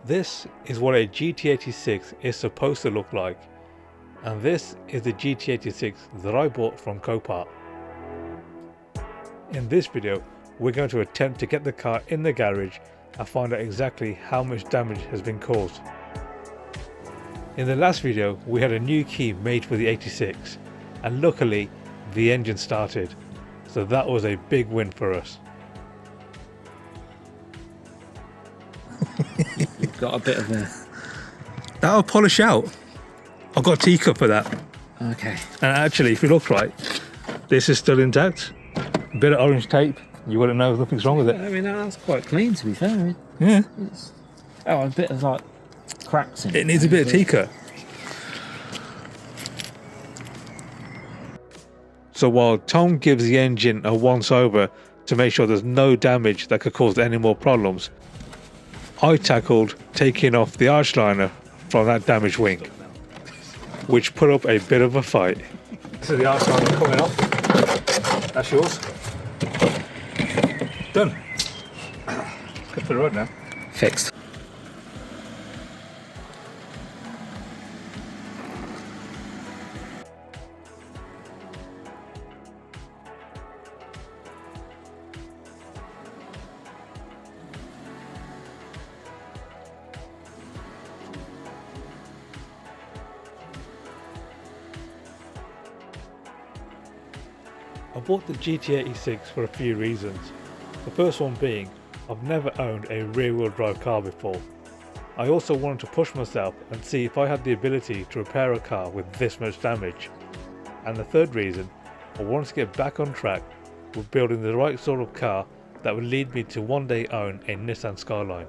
This is what a GT86 is supposed to look like, and this is the GT86 that I bought from Copart. In this video, we're going to attempt to get the car in the garage and find out exactly how much damage has been caused. In the last video, we had a new key made for the 86, and luckily the engine started, so that was a big win for us. You've got a bit of a... That'll polish out. I've got a teacup for that. Okay. And actually, if you look right, this is still intact. A bit of orange tape, you wouldn't know nothing's wrong with it. I mean, that's quite clean, to be fair. Yeah. Oh, a bit of like cracks in it. It needs a bit of teacup. So while Tom gives the engine a once over to make sure there's no damage that could cause any more problems, I tackled taking off the arch liner from that damaged wing, which put up a bit of a fight. This is the arch liner coming off. That's yours. Done. Good for the road now. Fixed. I bought the GT86 for a few reasons. The first one being, I've never owned a rear-wheel drive car before. I also wanted to push myself and see if I had the ability to repair a car with this much damage. And the third reason, I wanted to get back on track with building the right sort of car that would lead me to one day own a Nissan Skyline.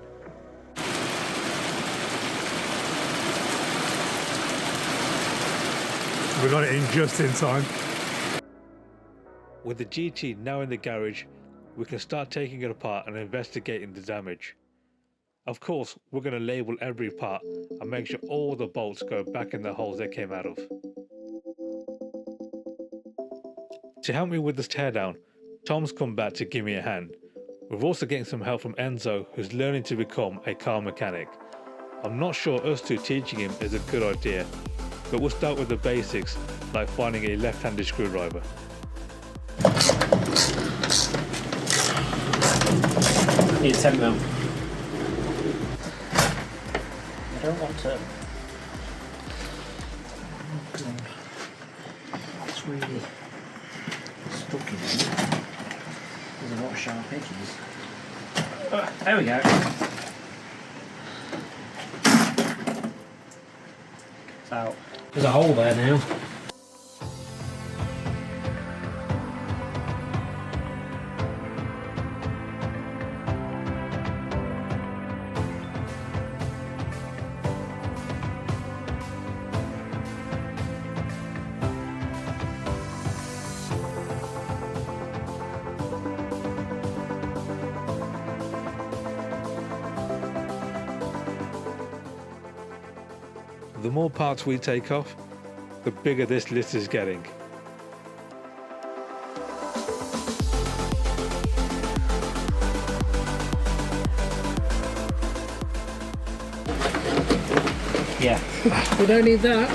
We got it in just in time. With the GT now in the garage, we can start taking it apart and investigating the damage. Of course, we're going to label every part and make sure all the bolts go back in the holes they came out of. To help me with this teardown, Tom's come back to give me a hand. We're also getting some help from Enzo, who's learning to become a car mechanic. I'm not sure us two teaching him is a good idea, but we'll start with the basics, like finding a left-handed screwdriver. Need 10mm. I don't want to. Oh god. It's really stuck in there. There's a lot of sharp edges. There we go. It's out. There's a hole there now. The more parts we take off, the bigger this list is getting. Yeah. We don't need that.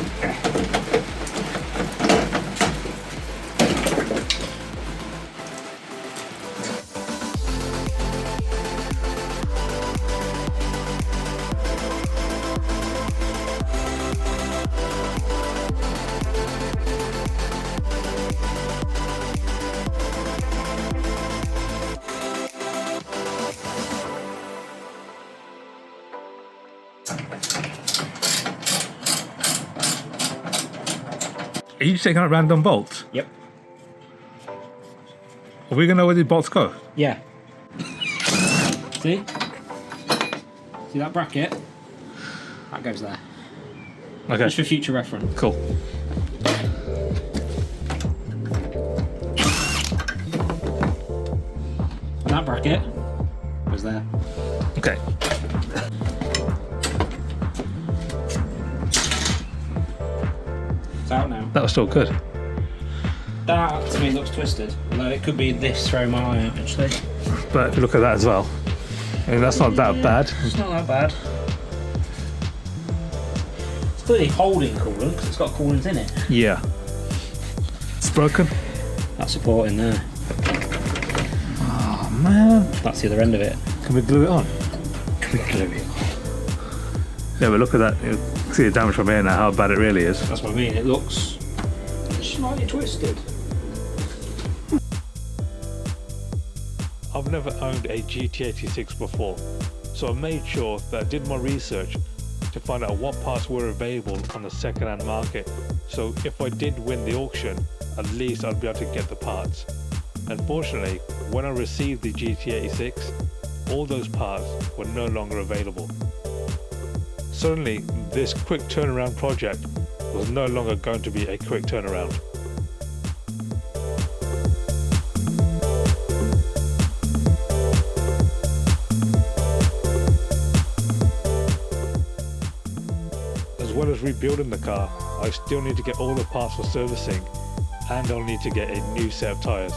Are you taking out random bolts? Yep. Are we going to know where the bolts go? Yeah. See? See that bracket? That goes there. Okay. Just for future reference. Cool. And that bracket goes there. Okay. It's out now. That was still good. That to me looks twisted. Although it could be this throw my eye out actually. But if you look at that as well, I mean, that's not that bad. It's not that bad. It's clearly holding coolant because it's got coolant in it. Yeah. It's broken. That support in there. Oh man. That's the other end of it. Can we glue it on? Can we glue it? Yeah, but look at that. You can see the damage from here now, how bad it really is. That's what I mean, it looks slightly twisted. I've never owned a GT86 before, so I made sure that I did my research to find out what parts were available on the second-hand market, so if I did win the auction, at least I'd be able to get the parts. Unfortunately, when I received the GT86, all those parts were no longer available. Suddenly, this quick turnaround project was no longer going to be a quick turnaround. As well as rebuilding the car, I still need to get all the parts for servicing, and I'll need to get a new set of tyres.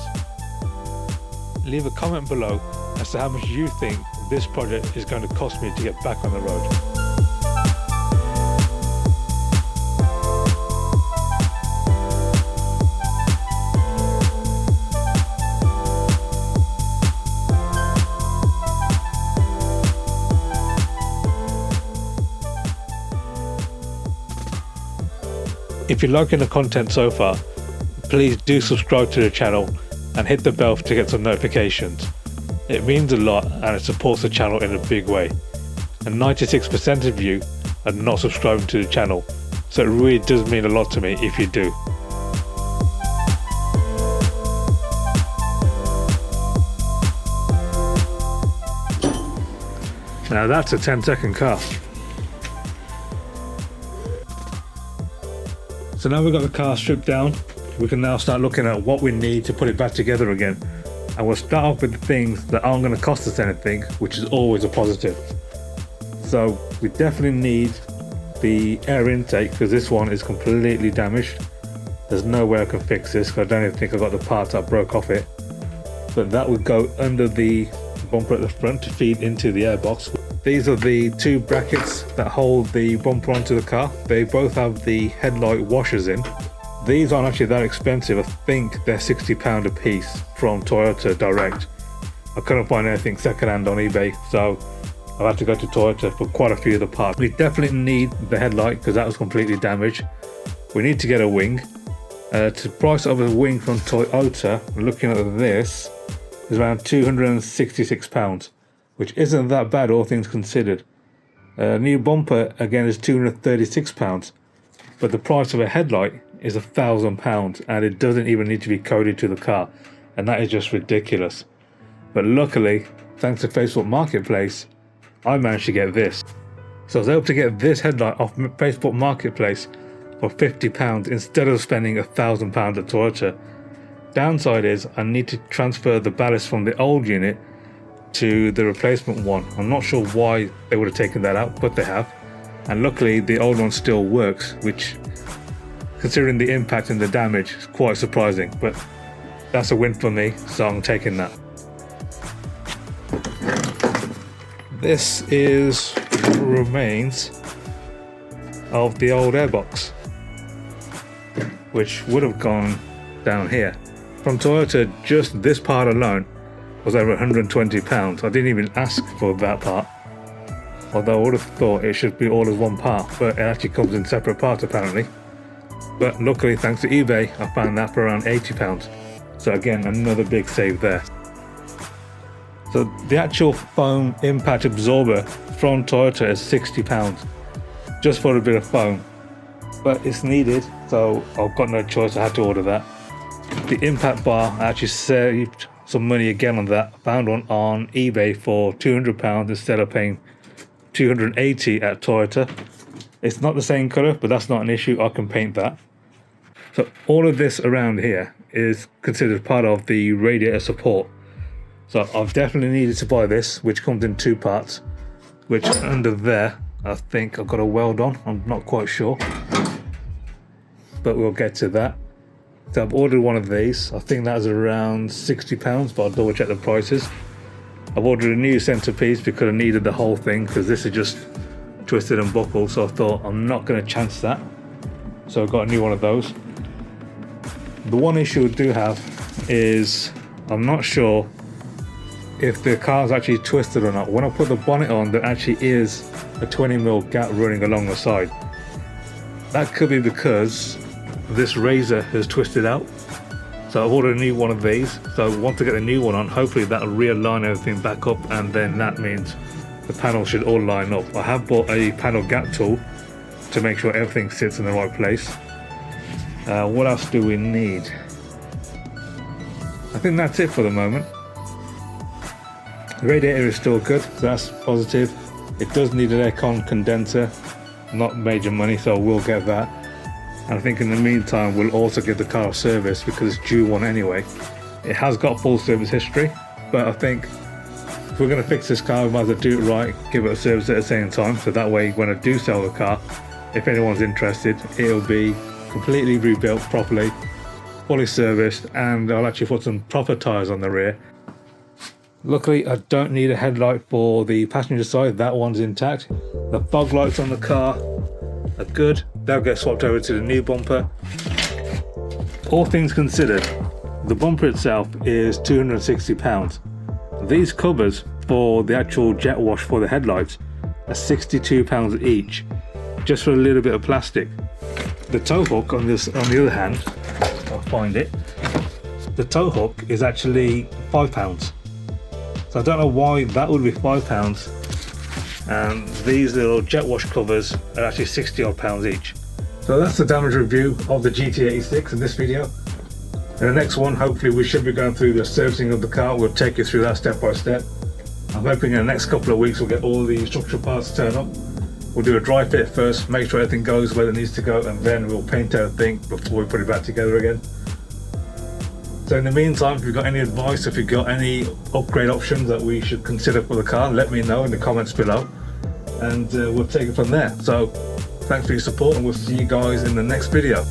Leave a comment below as to how much you think this project is going to cost me to get back on the road. If you're liking the content so far, please do subscribe to the channel and hit the bell to get some notifications. It means a lot and it supports the channel in a big way. And 96% of you are not subscribing to the channel, so it really does mean a lot to me if you do. Now that's a 10-second car. So now we've got the car stripped down, we can now start looking at what we need to put it back together again. And we'll start off with the things that aren't going to cost us anything, which is always a positive. So we definitely need the air intake, because this one is completely damaged. There's no way I can fix this, because I don't even think I got the parts that broke off it. But that would go under the bumper at the front to feed into the airbox. These are the two brackets that hold the bumper onto the car. They both have the headlight washers in. These aren't actually that expensive. I think they're £60 a piece from Toyota direct. I couldn't find anything secondhand on eBay, so I've had to go to Toyota for quite a few of the parts. We definitely need the headlight because that was completely damaged. We need to get a wing. The price of a wing from Toyota, looking at this, is around £266, which isn't that bad all things considered. New bumper again is £236, but the price of a headlight is £1,000, and it doesn't even need to be coded to the car, and that is just ridiculous. But luckily, thanks to Facebook Marketplace, I managed to get this. So I was able to get this headlight off Facebook Marketplace for £50 instead of spending £1,000 at Toyota. Downside is I need to transfer the ballast from the old unit to the replacement one. I'm not sure why they would have taken that out, but they have. And luckily the old one still works, which, considering the impact and the damage, is quite surprising. But that's a win for me, so I'm taking that. This is remains of the old airbox, which would have gone down here. From Toyota, just this part alone was over £120. I didn't even ask for that part, although I would have thought it should be all as one part, but it actually comes in separate parts apparently. But luckily, thanks to eBay, I found that for around £80. So again, another big save there. So the actual foam impact absorber from Toyota is £60, just for a bit of foam. But it's needed, so I've got no choice, I had to order that. The impact bar, I actually saved some money again on that. I found one on eBay for £200 instead of paying $280 at Toyota. It's not the same colour, but that's not an issue, I can paint that. So all of this around here is considered part of the radiator support. So I've definitely needed to buy this, which comes in two parts, which under there I think I've got a weld on, I'm not quite sure, but we'll get to that. So I've ordered one of these. I think that's around £60, but I'll double check the prices. I've ordered a new centerpiece because I needed the whole thing, because this is just twisted and buckled, so I thought I'm not going to chance that. So I got a new one of those. The one issue I do have is I'm not sure if the car's actually twisted or not. When I put the bonnet on, there actually is a 20mm gap running along the side. That could be because this razor has twisted out. So I've ordered a new one of these. So once I get the new one on, hopefully that'll realign everything back up, and then that means the panel should all line up. I have bought a panel gap tool to make sure everything sits in the right place. What else do we need? I think that's it for the moment. The radiator is still good, so that's positive. It does need an aircon condenser, not major money, so we'll get that. And I think in the meantime we'll also give the car a service because it's due one anyway. It has got full service history, but I think if we're going to fix this car, we might as well do it right, give it a service at the same time, so that way when I do sell the car, if anyone's interested, it'll be completely rebuilt properly, fully serviced, and I'll actually put some proper tyres on the rear. Luckily I don't need a headlight for the passenger side, that one's intact. The fog lights on the car are good, they'll get swapped over to the new bumper. All things considered, the bumper itself is £260. These covers for the actual jet wash for the headlights are £62 each, just for a little bit of plastic. The tow hook on the other hand, I'll find it, the tow hook is actually £5. So I don't know why that would be £5 and these little jet wash covers are actually 60 odd pounds each. So that's the damage review of the GT86 in this video. In the next one, hopefully we should be going through the servicing of the car. We'll take you through that step by step. I'm hoping in the next couple of weeks we'll get all the structural parts to turn up. We'll do a dry fit first, make sure everything goes where it needs to go, and then we'll paint everything before we put it back together again. So in the meantime, if you've got any advice, if you've got any upgrade options that we should consider for the car, let me know in the comments below, and we'll take it from there. So thanks for your support, and we'll see you guys in the next video.